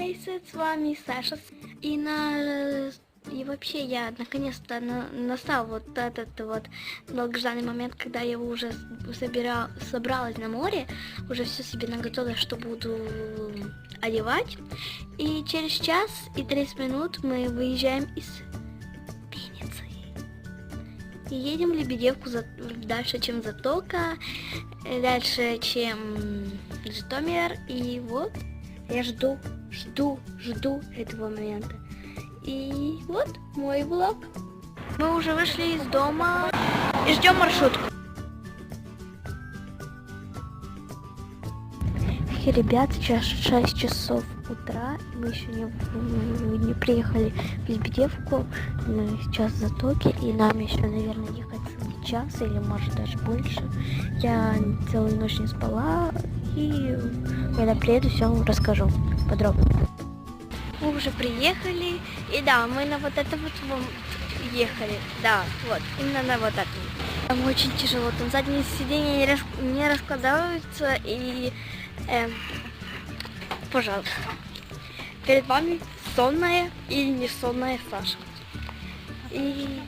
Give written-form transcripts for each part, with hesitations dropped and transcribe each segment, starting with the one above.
С вами Саша. И вообще я наконец-то настал вот этот вот долгожданный момент, когда я уже собралась на море, уже все себе наготовила, что буду одевать. И через час и 30 минут мы выезжаем из Винницы. И едем в Лебедевку дальше, чем Затока, дальше, чем Житомир. И вот я жду этого момента. И вот мой влог. Мы уже вышли из дома и ждем маршрутку. Ребят, сейчас 6 часов утра. Мы еще не приехали в Лебедевку. Мы сейчас в Затоке. И нам еще, наверное, ехать целый час или может даже больше. Я целую ночь не спала. И когда приеду, все вам расскажу подробно. Мы уже приехали, и да, мы на вот это вот ехали, да, вот, именно на вот это. Там очень тяжело, там задние сиденья не раскладываются, и, пожалуйста, перед вами сонная или не сонная Саша. И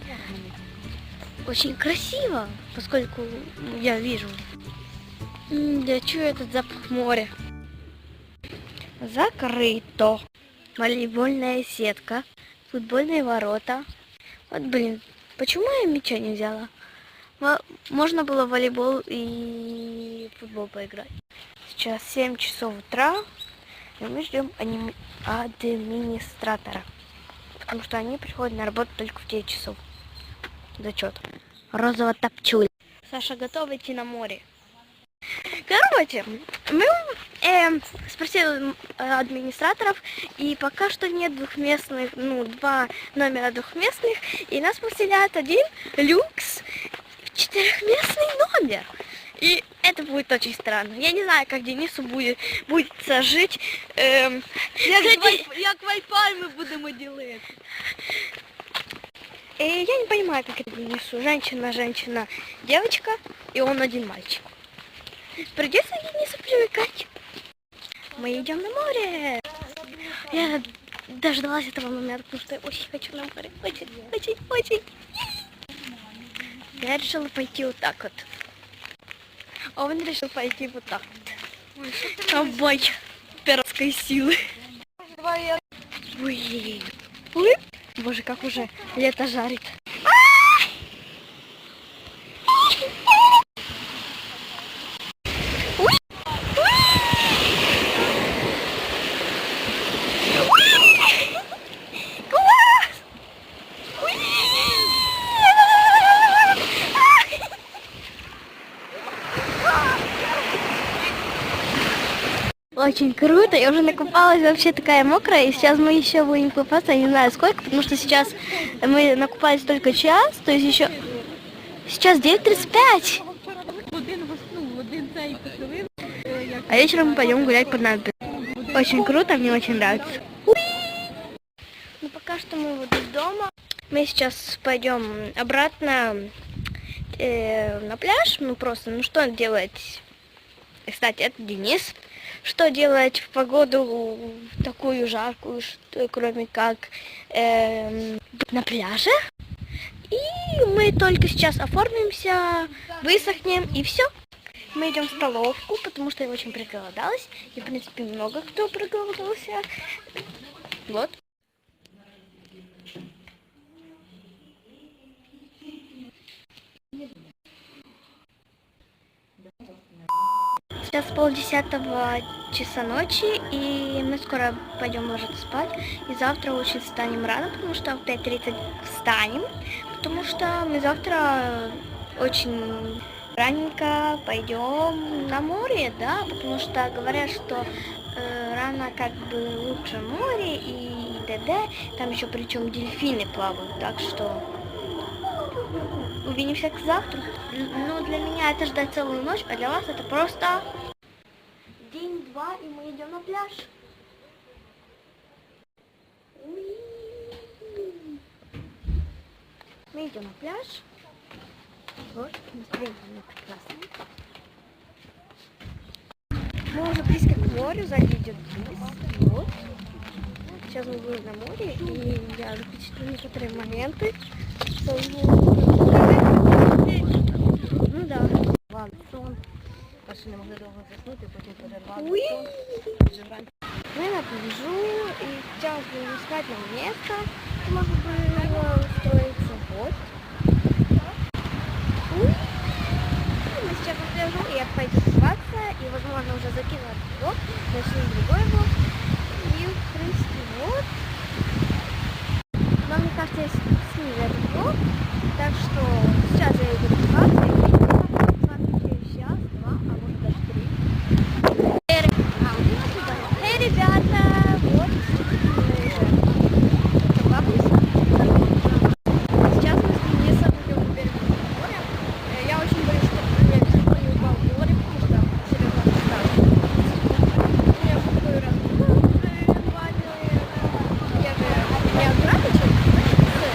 очень красиво, поскольку я вижу. Я чую этот запах моря. Закрыто. Волейбольная сетка, футбольные ворота. Вот, блин, почему я мяча не взяла? Можно было в волейбол и футбол поиграть. Сейчас 7 часов утра, и мы ждем администратора. Потому что они приходят на работу только в 9 часов. Зачет. Розово топчуль. Саша готова идти на море. Короче, мы спросили администраторов, и пока что нет двухместных, 2 номера двухместных, и нас поселяет один люкс 4-местный номер. И это будет очень странно. Я не знаю, как Денису будет жить. Як Wi-Fi мы будем делать? Я не понимаю, как это Денису. Женщина, девочка, и он один мальчик. Придется Денису привыкать. Мы идем на море. Я дождалась этого момента, потому что я очень хочу на море. Очень. Я решила пойти вот так вот. А он решил пойти вот так вот. Обой пиратской силы. Ой. Боже, как уже лето жарит. Очень круто, я уже накупалась, вообще такая мокрая, и сейчас мы еще будем купаться, я не знаю сколько, потому что сейчас мы накупались только час, то есть еще сейчас 9:35. А вечером мы пойдем гулять по набережной. Очень круто, мне очень нравится. Ну пока что мы вот из дома, мы сейчас пойдем обратно на пляж, что делать? Кстати, это Денис. Что делать в погоду такую жаркую, кроме как на пляже. И мы только сейчас оформимся, высохнем и все. Мы идем в столовку, потому что я очень проголодалась. И, в принципе, много кто проголодался. Вот. Сейчас 9:30 ночи, и мы скоро пойдем ложиться спать. И завтра очень встанем рано, потому что в 5:30 встанем, потому что мы завтра очень раненько пойдем на море, да, потому что говорят, что рано как бы лучше море и т.д. Там еще причем дельфины плавают, так что увидимся завтра. Ну, для меня это ждать целую ночь, а для вас это просто день-два, и мы идем на пляж. Мы идем на пляж. Вот, настроение прекрасное. Мы уже близко к морю, сзади идет Денис. Вот. сейчас мы будем на море, и я запечатлю некоторые моменты. Ну да. Ладно, сон. Пошли, не могли довго заснути, потім перервали Уи! сон. Живемо. Мы на пляжу, и сейчас будем искать нам место, где можно было устроиться. Вот. Уи! Мы сейчас на пляжу, и я пойду купаться, и, возможно, уже закину блок, начну другой блок. И, в принципе, вот. Но, мне кажется, я сниму этот блок, так что сейчас я иду купаться, и сейчас, два, а может даже три. Эй, ребята, вот мы уже покупались. Сейчас мы с Денисом идем по берегу моря. Я очень боюсь, что я не упал в море, потому что серьезно страшно. У меня уже такой раз я же не аккуратничаю, я не люблю.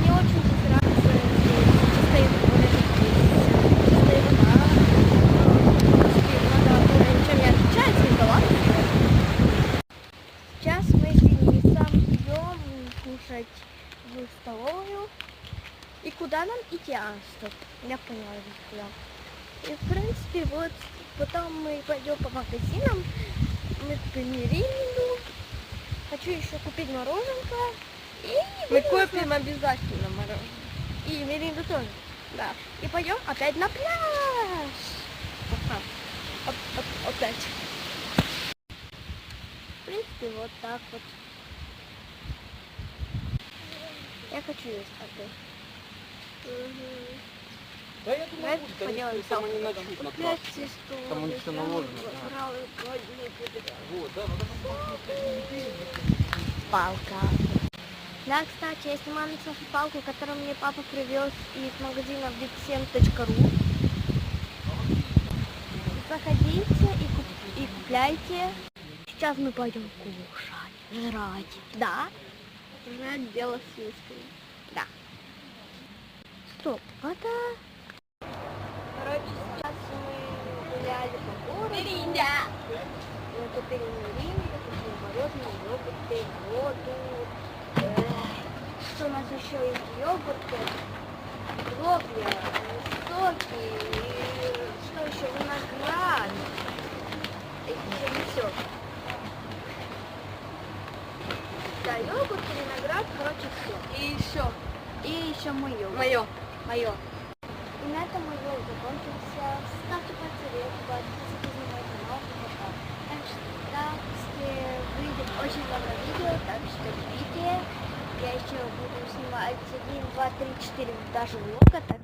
Мне очень здесь нравится чистое море, чистая вода. Вода ничем не отличается, из Галактики. Сейчас мы с Денисом идем кушать в столовую. И куда нам идти? А, стоп, я поняла, куда. И в принципе вот потом мы пойдем по магазинам. Мы купим миринду. Хочу еще купить мороженка. И Мы будем купим обязательно мороженое. И миринду тоже. Да. И пойдем опять на пляж. Опять. В принципе, вот так вот. Я хочу есть коты. Да я думаю, Давайте будет, они поделаем там они салфетку. начнут на Опять трассе. сесту. Там у них все наложено. Вот, да, Палка. Да, кстати, я снимаю на Софи палку, которую мне папа привез из магазина big7.ru. Заходите и купляйте. Сейчас мы пойдем кушать, жрать. Да? Жрать дело сельское. Да. Стоп, это... Короче, сейчас мы гуляли по городу. Миринда! Мы купили миринду, купили мороженое, йогурты, воду. Что у нас еще есть? Йогурты, хлопья, соки, и что еще? Виноград. Это еще не все. Да, йогурт, виноград, короче, все. И еще мое. Мое. Мое. И на этом мой влог закончился. Ставьте пальцы вверх, подписывайтесь на мой канал. Так что выйдет очень много видео, так что ждите. Я еще буду снимать 1, 2, 3, 4 даже влога, так